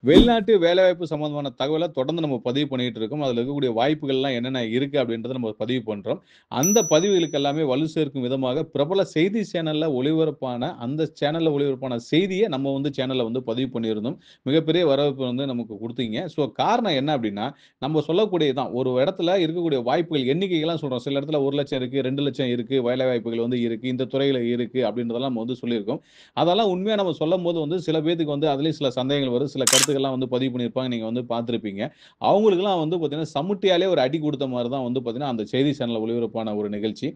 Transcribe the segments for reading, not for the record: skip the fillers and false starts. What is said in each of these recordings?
வெளிநாட்டு வேலைவாய்ப்பு சம்மந்தமான தகவல தொடர்ந்து நம்ம பதிவு பண்ணிட்டு இருக்கோம். அதில இருக்கக்கூடிய வாய்ப்புகள்லாம் என்னென்ன இருக்கு அப்படின்றத நம்ம பதிவு பண்றோம். அந்த பதிவுகளுக்கு எல்லாமே வலு சேர்க்கும் விதமாக பிரபல செய்தி சேனல்ல ஒளிபரப்பான அந்த சேனல்ல ஒளிபரப்பான செய்திய நம்ம வந்து சேனல்ல வந்து பதிவு பண்ணியிருந்தோம். மிகப்பெரிய வரவேற்பு வந்து நமக்கு குடுத்தீங்க. காரணம் என்ன அப்படின்னா, நம்ம சொல்லக்கூடியது தான். ஒரு இடத்துல இருக்கக்கூடிய வாய்ப்புகள் எண்ணிக்கைகள்லாம் சொல்றோம். சில இடத்துல 1,00,000 இருக்கு, 2,00,000 இருக்கு, வேலைவாய்ப்புகள் வந்து இருக்கு, இந்த துறையில இருக்கு அப்படின்றதெல்லாம் நம்ம வந்து சொல்லியிருக்கோம். அதெல்லாம் உண்மையா நம்ம சொல்லும்போது வந்து சில பேத்துக்கு வந்து அதிலயும் சில சந்தேகங்கள் வரும். சில கருத்துக்கள்லாம் வந்து பதிவு பண்ணியிருப்பாங்க. நீங்க வந்து பார்த்திருப்பீங்க. அவங்களுக்கெல்லாம் வந்து பார்த்தீங்கன்னா, சமுட்டியாலே ஒரு அடி குடுத்த மாரி தான் வந்து பார்த்தீங்கன்னா, அந்த செய்தி சேனல்ல ஒளிபரப்பான ஒரு நிகழ்ச்சி.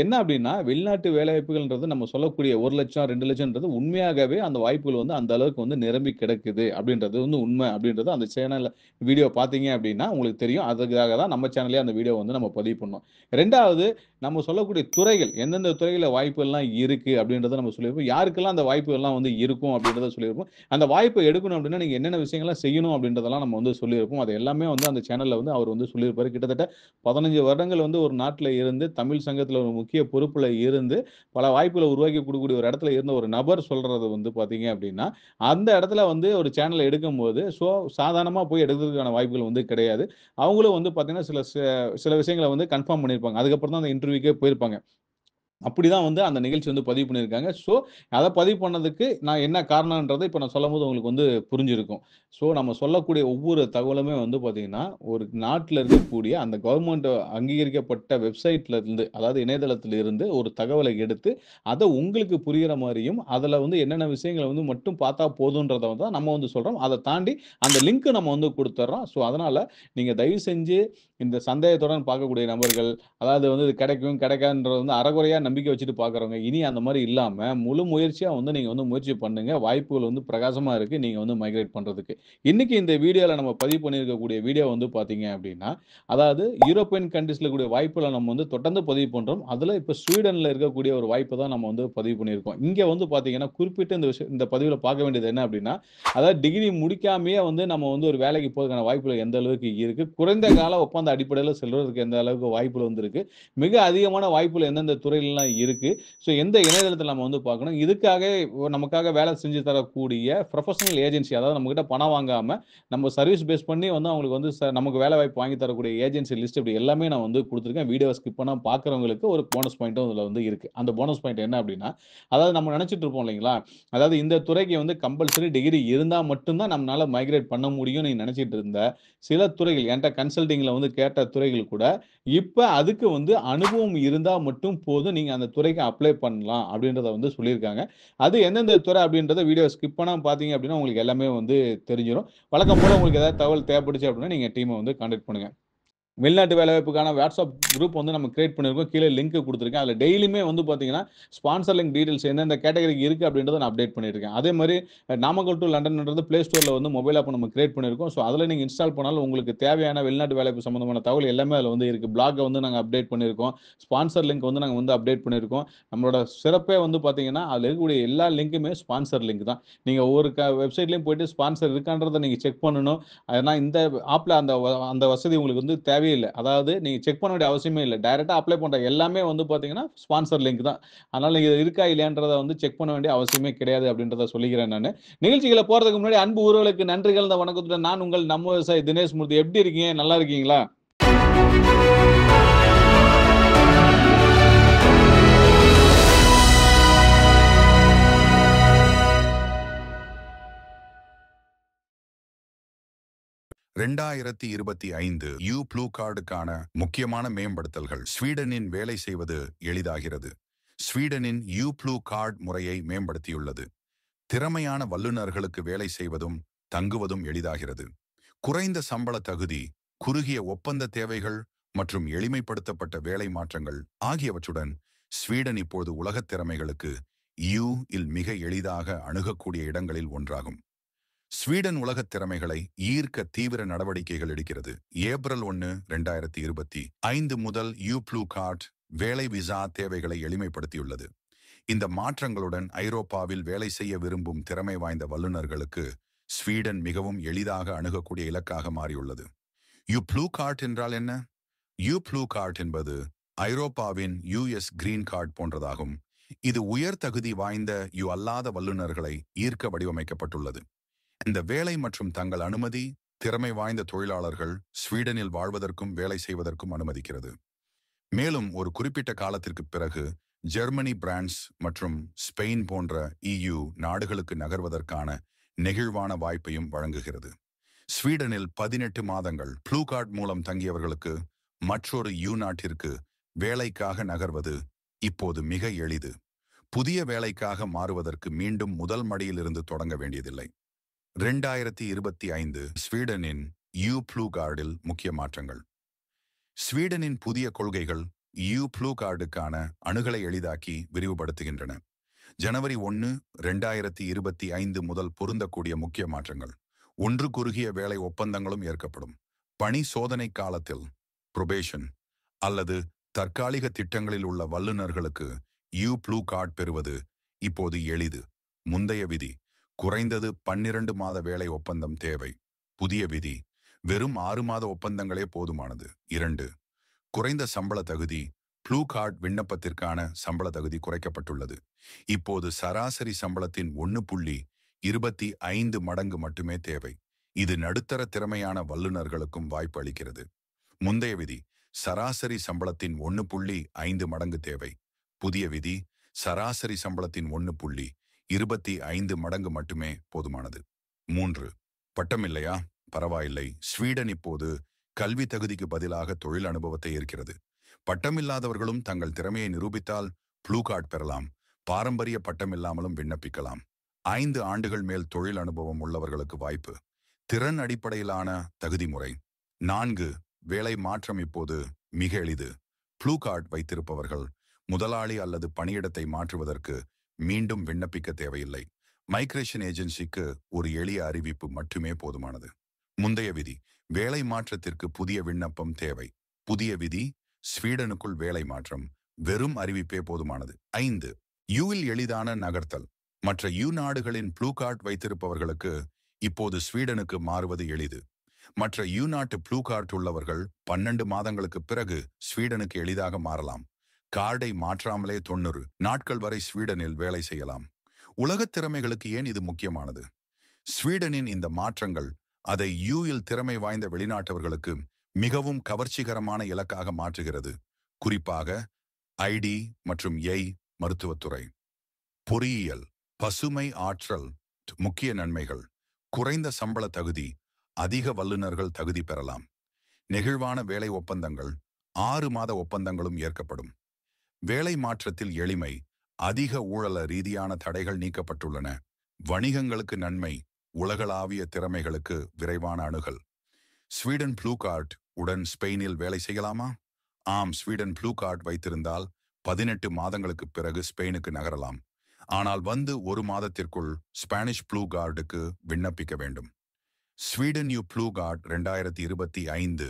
என்ன அப்டின்னா, வெளிநாட்டு வேலைவாய்ப்புகள்ன்றது நம்ம சொல்லக்கூடிய 1,00,000 2,00,000ன்றது உண்மையாகவே அந்த வாய்ப்புகள் வந்து அந்த அளவுக்கு வந்து நிரம்பி கிடக்குது அப்டின்றது வந்து உண்ம அப்டின்றது அந்த சேனல்ல வீடியோ பார்த்தீங்க அப்டின்னா, உங்களுக்கு தெரியும். அதுக்காக தான் நம்ம சேனல்லயே அந்த வீடியோ வந்து நம்ம பதிவு பண்ணோம். 2வது நம்ம சொல்லக்கூடிய துறைகள், எந்தெந்த துறையில வாய்ப்புகள்லாம் இருக்கு அப்டின்றத நம்ம சொல்லியிருப்போம். யாருக்கெல்லாம் அந்த வாய்ப்புகள்லாம் வந்து இருக்கும் அப்டின்றத சொல்லியிருப்போம். அந்த வாய்ப்ப எடுக்கணும் அப்டின்னா, நீங்க என்னென்ன விஷயங்கள்லாம் செய்யணும் அப்டின்றதெல்லாம் நம்ம வந்து சொல்லியிருப்போம். அது எல்லாமே வந்து அந்த சேனல்ல வந்து அவர் வந்து சொல்லியிருப்பாரு. கிட்டத்தட்ட 15 வருடங்கள் வந்து ஒரு நாட்ல இருந்து, தமிழ் சங்கத்துல ஒரு முக்கிய பொறுப்புல இருந்து, பல வாய்ப்புகள உருவாக்கி குடுக்கக்கூடிய ஒரு இடத்துல இருந்த ஒரு நபர் சொல்றது வந்து பார்த்தீங்க அப்டின்னா, அந்த இடத்துல வந்து ஒரு சேனல் எடுக்கும்போது, சாதாரணமா போய் எடுக்கிறதுக்கான வாய்ப்புகள் வந்து கிடையாது. அவங்களும் வந்து பார்த்தீங்கன்னா, சில விஷயங்கள வந்து கன்ஃபார்ம் பண்ணியிருப்பாங்க. அதுக்கப்புறம் தான் அந்த இன்டர்வியூக்கே போயிருப்பாங்க. அப்படிதான் வந்து அந்த நிகழ்ச்சி வந்து பதிவு பண்ணியிருக்காங்க. அத பதிவு பண்ணதுக்கு நான் என்ன காரணம்ன்றத இப்ப நான் சொல்லும்போது உங்களுக்கு வந்து புரிஞ்சிருக்கும். நம்ம சொல்லக்கூடிய ஒவ்வொரு தகவலுமே வந்து பார்த்தீங்கன்னா, ஒரு நாட்டுல இருக்கக்கூடிய அந்த கவர்ன்மெண்ட் அங்கீகரிக்கப்பட்ட வெப்சைட்ல இருந்து, அதாவது இணையதளத்தில இருந்து ஒரு தகவல எடுத்து, அத உங்களுக்கு புரியிற மாரியும், அதுல வந்து என்னென்ன விஷயங்கள வந்து மட்டும் பார்த்தா போதுன்றத வந்து நம்ம வந்து சொல்றோம். அத தாண்டி அந்த லிங்க் நம்ம வந்து குடுத்துர்றோம். அதனால நீங்க தயவு செஞ்சு இந்த சந்தேகத்துடன் பார்க்கக்கூடிய நபர்கள், அதாவது வந்து இது கிடைக்கும், கிடைக்காதுன்றது வந்து அரைகுறையா நம்பிக்கை வச்சுட்டு பார்க்குறவங்க, இனி அந்த மாரி இல்லாம, முழு முயற்சியா வந்து நீங்க வந்து முயற்சி பண்ணுங்க. வாய்ப்புகள் வந்து பிரகாசமா இருக்கு. நீங்க வந்து மைக்ரேட் பண்றதுக்கு. இன்னைக்கு இந்த வீடியோல நம்ம பதிவு பண்ணியிருக்கக்கூடிய வீடியோ வந்து பார்த்தீங்க அப்டின்னா, அதாவது யூரோப்பியன் கன்ட்ரீஸ்ல இருக்கக்கூடிய வாய்ப்புகள நம்ம வந்து தொடர்ந்து பதிவு பண்றோம். அதுல இப்ப ஸ்வீடன்ல இருக்கக்கூடிய ஒரு வாய்ப்ப தான் நம்ம வந்து பதிவு பண்ணியிருக்கோம். இங்க வந்து பார்த்தீங்கன்னா, குறிப்பிட்ட இந்த பதிவுல பார்க்க வேண்டியது என்ன அப்டின்னா, அதாவது டிகிரி முடிக்காமயே வந்து நம்ம வந்து ஒரு வேலைக்கு போறதுக்கான வாய்ப்புகள் எந்த அளவுக்கு இருக்கு? குறைந்த கால ஒப்பந்த அடிப்படையில செல்றதுக்கு எந்த அளவுக்கு வாய்ப்புகள் வந்து இருக்கு? மிக அதிகமான வாய்ப்புகள் எந்தெந்த துறையிலலாம் இருக்கு? எந்த இணையதளத்தில நம்ம வந்து பார்க்கணும்? இதுக்காக நமக்காக வேலை செஞ்சு தரக்கூடிய புரொஃபஷனல் ஏஜென்சி அதாவது நம்மகிட்ட பணம் வாங்காம, நம்ம சர்வீஸ் பேஸ் பண்ணி வந்து அவங்களுக்கு வந்து நமக்கு வேலை வாய்ப்பு வாங்கி தரக்கூடிய ஏஜென்சி லிஸ்ட் இப்படி எல்லாமே நான் வந்து குடுத்துருக்கேன். வீடியோவ ஸ்கிப் பண்ணாம பார்க்கிறவங்களுக்கு ஒரு போனஸ் பாயிண்ட்டும் இதுல வந்து இருக்கு. அந்த போனஸ் பாயிண்ட் என்ன அப்படின்னா, அதாவது நம்ம நெனச்சுட்டு இருப்போம் இல்லைங்களா? அதாவது இந்த துறைக்கு வந்து கம்பல்சரி டிகிரி இருந்தா மட்டும் தான் நம்மனால மைக்ரேட் பண்ண முடியும்னு நீங்க நெனச்சிட்டு இருந்த சில துறைகள் என்ட்ட கன்சல்டிங்ல வந்து கேட்ட துறைகள் கூட, இப்ப அதுக்கு வந்து அனுபவம் இருந்தா மட்டும் போதும். நீங்க அந்த துறைக்கு அப்ளை பண்ணலாம் அப்டின்றத வந்து சொல்லியிருக்காங்க. அது எந்தெந்த துறை அப்டின்றத வீடியோ ஸ்கிப் பண்ணாம பார்த்தீங்க அப்டின்னா, உங்களுக்கு எல்லாமே வந்து தெரிஞ்சிரும். வழக்கம் போல உங்களுக்கு ஏதாவது தகவல் தேவைப்பட்டுச்சு அப்டின்னா, நீங்க டீம வந்து கான்டாக்ட் பண்ணுங்க. வெளிநாட்டு வேலைவாய்ப்புக்கான வாட்ஸ்அப் குரூப் வந்து நம்ம கிரியேட் பண்ணியிருக்கோம். கீழ லிங்க் குடுத்துருக்கேன். அதுல டெய்லியுமே வந்து பார்த்தீங்கன்னா, ஸ்பான்சர் லிங்க் டீட்டெயில்ஸ் எந்தெந்த கேட்டகரிக்கு இருக்கு அப்படின்றத நான் அப்டேட் பண்ணியிருக்கேன். அதே மாரி நாமக்கல் டூ லண்டன்ன்றது Play Storeல வந்து மொபைல் ஆப் நம்ம கிரியேட் பண்ணியிருக்கோம். அதுல நீங்க இன்ஸ்டால் பண்ணாலும் உங்களுக்கு தேவையான வெளிநாட்டு வேலைவாய்ப்பு சம்மந்தமான தகவல் எல்லாமே அதுல வந்து இருக்கு. பிளாக்க வந்து நாங்க அப்டேட் பண்ணியிருக்கோம். ஸ்பான்சர் லிங்க் வந்து நாங்க வந்து அப்டேட் பண்ணியிருக்கோம். நம்மளோட சிறப்பே வந்து பார்த்தீங்கன்னா, அதுல இருக்கக்கூடிய எல்லா லிங்க்குமே ஸ்பான்சர் லிங்க் தான். நீங்க ஒவ்வொரு வெப்சைட்லயும் போயிட்டு ஸ்பான்சர் இருக்கான்றத நீங்க செக் பண்ணணும். ஏன்னா இந்த ஆப்ல அந்த வசதி உங்களுக்கு வந்து தேவையில்ல. அதாவது நீங்க செக் பண்ண வேண்டிய அவசியமே இல்ல. டைரக்ட்டா அப்ளை பண்ற எல்லாமே வந்து பார்த்தீங்கன்னா, ஸ்பான்சர் லிங்க் தான். அதனால இது இருக்கா இல்லையான்றத வந்து செக் பண்ண வேண்டிய அவசியமே கிடையாது அப்படின்றத சொல்லிக்கிறேன் நானு. நிகழ்ச்சிக்குள்ள போறதுக்கு முன்னாடி அன்பு உறவுகளுக்கு நன்றி கலந்த வணக்கத்துடன் நான் உங்கள் நம்ம விவசாயி தினேஷ் மூர்த்தி. எப்படி இருக்கீங்க? நல்லா இருக்கீங்களா? 2025 ப்ளூ கார்டுக்கான முக்கியமான மேம்படுத்தல்கள். ஸ்வீடனின் வேலை செய்வது எளிதாகிறது. ஸ்வீடனின் ப்ளூ கார்டு முறையை மேம்படுத்தியுள்ளது. திறமையான வல்லுநர்களுக்கு வேலை செய்வதும் தங்குவதும் எளிதாகிறது. குறைந்த சம்பள தகுதி, குறுகிய ஒப்பந்த தேவைகள் மற்றும் எளிமைப்படுத்தப்பட்ட வேலை மாற்றங்கள் ஆகியவற்றுடன் ஸ்வீடன் இப்போது உலகத் திறமைகளுக்கு இல் மிக எளிதாக அணுகக்கூடிய இடங்களில் ஒன்றாகும். ஸ்வீடன் உலகத் திறமைகளை ஈர்க்க தீவிர நடவடிக்கைகள் எடுக்கிறது. ஏப்ரல் 1, 2025 முதல் ப்ளூ கார்ட் வேலை விசா தேவைகளை எளிமைப்படுத்தியுள்ளது. இந்த மாற்றங்களுடன் ஐரோப்பாவில் வேலை செய்ய விரும்பும் திறமை வாய்ந்த வல்லுநர்களுக்கு ஸ்வீடன் மிகவும் எளிதாக அணுகக்கூடிய இலக்காக மாறியுள்ளது. ப்ளூ கார்ட் என்றால் என்ன? ப்ளூ கார்ட் என்பது ஐரோப்பாவின் US கிரீன் கார்டு போன்றதாகும். இது உயர் தகுதி வாய்ந்த அல்லாத வல்லுநர்களை ஈர்க்க வடிவமைக்கப்பட்டுள்ளது. இந்த வேலை மற்றும் தங்கள் அனுமதி திறமை வாய்ந்த தொழிலாளர்கள் ஸ்வீடனில் வாழ்வதற்கும் வேலை செய்வதற்கும் அனுமதிக்கிறது. மேலும் ஒரு குறிப்பிட்ட காலத்திற்கு பிறகு ஜெர்மனி, பிரான்ஸ் மற்றும் ஸ்பெயின் போன்ற EU நாடுகளுக்கு நகர்வதற்கான நெகிழ்வான வாய்ப்பையும் வழங்குகிறது. ஸ்வீடனில் 18 மாதங்கள் ப்ளூ கார்டு மூலம் தங்கியவர்களுக்கு மற்றொரு நாட்டிற்கு வேலைக்காக நகர்வது இப்போது மிக எளிது. புதிய வேலைக்காக மாறுவதற்கு மீண்டும் முதல் மடியிலிருந்து தொடங்க வேண்டியதில்லை. 2025 ஸ்வீடனின் ப்ளூ கார்டில் முக்கிய மாற்றங்கள். ஸ்வீடனின் புதிய கொள்கைகள் ப்ளூ கார்டுக்கான அணுகலை எளிதாக்கி விரிவுபடுத்துகின்றன. ஜனவரி 1, 2025 முதல் பொருந்தக்கூடிய முக்கிய மாற்றங்கள். 1 குறுகிய வேலை ஒப்பந்தங்களும் ஏற்கப்படும். பணி சோதனை காலத்தில் புரொபேஷன் அல்லது தற்காலிக திட்டங்களில் உள்ள வல்லுநர்களுக்கு ப்ளூ கார்டு பெறுவது இப்போது எளிது. முந்தைய விதி குறைந்தது 12 மாத வேலை ஒப்பந்தம் தேவை. புதிய விதி வெறும் 6 மாத ஒப்பந்தங்களே போதுமானது. 2 குறைந்த சம்பள தகுதி. ப்ளூ கார்டு விண்ணப்பத்திற்கான சம்பள தகுதி குறைக்கப்பட்டுள்ளது. இப்போது சராசரி சம்பளத்தின் 1.25 மடங்கு மட்டுமே தேவை. இது நடுத்தர திறமையான வல்லுநர்களுக்கும் வாய்ப்பு அளிக்கிறது. முந்தைய விதி சராசரி சம்பளத்தின் 1.5 மடங்கு தேவை. புதிய விதி சராசரி சம்பளத்தின் 1.25 மடங்கு மட்டுமே போதுமானது. 3 பட்டம் இல்லையா? பரவாயில்லை. ஸ்வீடன் இப்போது கல்வி தகுதிக்கு பதிலாக தொழில் அனுபவத்தை ஏற்கிறது. பட்டமில்லாதவர்களும் தங்கள் திறமையை நிரூபித்தால் ப்ளூ கார்டு பெறலாம். பாரம்பரிய பட்டம் இல்லாமலும் விண்ணப்பிக்கலாம். 5 ஆண்டுகள் மேல் தொழில் அனுபவம் உள்ளவர்களுக்கு வாய்ப்பு. திறன் அடிப்படையிலான தகுதி முறை. 4 வேலை மாற்றம் இப்போது மிக எளிது. ப்ளூ கார்டு வைத்திருப்பவர்கள் முதலாளி அல்லது பணியிடத்தை மாற்றுவதற்கு மீண்டும் விண்ணப்பிக்க தேவையில்லை. மைக்ரேஷன் ஏஜென்சிக்கு ஒரு எளிய அறிவிப்பு மட்டுமே போதுமானது. முந்தைய விதி வேலை மாற்றத்திற்கு புதிய விண்ணப்பம் தேவை. புதிய விதி ஸ்வீடனுக்குள் வேலை மாற்றம் வெறும் அறிவிப்பே போதுமானது. 5 யூவில் எளிதான நகர்த்தல். மற்ற நாடுகளின் ப்ளூ கார்டு வைத்திருப்பவர்களுக்கு இப்போது ஸ்வீடனுக்கு மாறுவது எளிது. மற்ற நாட்டு ப்ளூ கார்டு உள்ளவர்கள் 12 மாதங்களுக்கு பிறகு ஸ்வீடனுக்கு எளிதாக மாறலாம். கார்டை மாற்றாமலே 90 நாட்கள் வரை ஸ்வீடனில் வேலை செய்யலாம். உலகத் திறமைகளுக்கு ஏன் இது முக்கியமானது? ஸ்வீடனின் இந்த மாற்றங்கள் அதை யூயில் திறமை வாய்ந்த வெளிநாட்டவர்களுக்கு மிகவும் கவர்ச்சிகரமான இலக்காக மாற்றுகிறது. குறிப்பாக ஐடி மற்றும் மருத்துவத்துறை, பொறியியல், பசுமை ஆற்றல். முக்கிய நன்மைகள்: குறைந்த சம்பள தகுதி, அதிக வல்லுநர்கள் தகுதி பெறலாம். நெகிழ்வான வேலை ஒப்பந்தங்கள், 6 மாத ஒப்பந்தங்களும் ஏற்கப்படும். வேலை மாற்றத்தில் எளிமை, அதிக ஊழல ரீதியான தடைகள் நீக்கப்பட்டுள்ளன. வணிகங்களுக்கு நன்மை, உலகளாவிய திறமைகளுக்கு விரைவான அணுகல். ஸ்வீடன் ப்ளூ கார்டு உடன் ஸ்பெயினில் வேலை செய்யலாமா? ஆம், ஸ்வீடன் ப்ளூ கார்டு வைத்திருந்தால் 18 மாதங்களுக்கு பிறகு ஸ்பெயினுக்கு நகரலாம். ஆனால் வந்து 1 மாதத்திற்குள் ஸ்பானிஷ் ப்ளூ கார்டுக்கு விண்ணப்பிக்க வேண்டும். ஸ்வீடன் ப்ளூ கார்டு 2025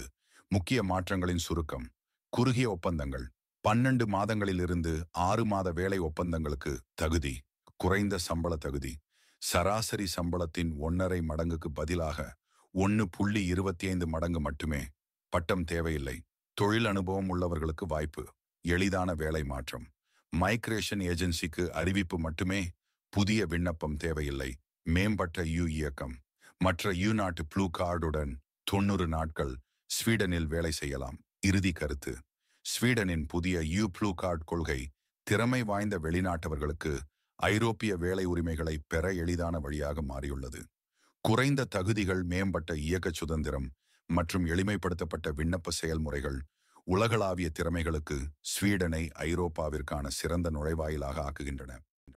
முக்கிய மாற்றங்களின் சுருக்கம். குறுகிய ஒப்பந்தங்கள், 12 மாதங்களிலிருந்து 6 மாத வேலை ஒப்பந்தங்களுக்கு தகுதி. குறைந்த சம்பள தகுதி, சராசரி சம்பளத்தின் 1.5 மடங்குக்கு பதிலாக 1.25 மடங்கு மட்டுமே. பட்டம் தேவையில்லை. தொழில் அனுபவம் உள்ளவர்களுக்கு வாய்ப்பு. எளிதான வேலை மாற்றம். மைக்ரேஷன் ஏஜென்சிக்கு அறிவிப்பு மட்டுமே. புதிய விண்ணப்பம் தேவையில்லை. மேம்பட்ட இயக்கம். மற்ற நாட்டு ப்ளூ கார்டுடன் 90 நாட்கள் ஸ்வீடனில் வேலை செய்யலாம். இறுதி கருத்து: ஸ்வீடனின் புதிய ப்ளூ கார்டு கொள்கை திறமை வாய்ந்த வெளிநாட்டவர்களுக்கு ஐரோப்பிய வேலை உரிமைகளை பெற எளிதான வழியாக மாறியுள்ளது. குறைந்த தகுதிகள், மேம்பட்ட இயக்க சுதந்திரம் மற்றும் எளிமைப்படுத்தப்பட்ட விண்ணப்ப செயல்முறைகள் உலகளாவிய திறமைகளுக்கு ஸ்வீடனை ஐரோப்பாவிற்கான சிறந்த நுழைவாயிலாக ஆக்குகின்றன.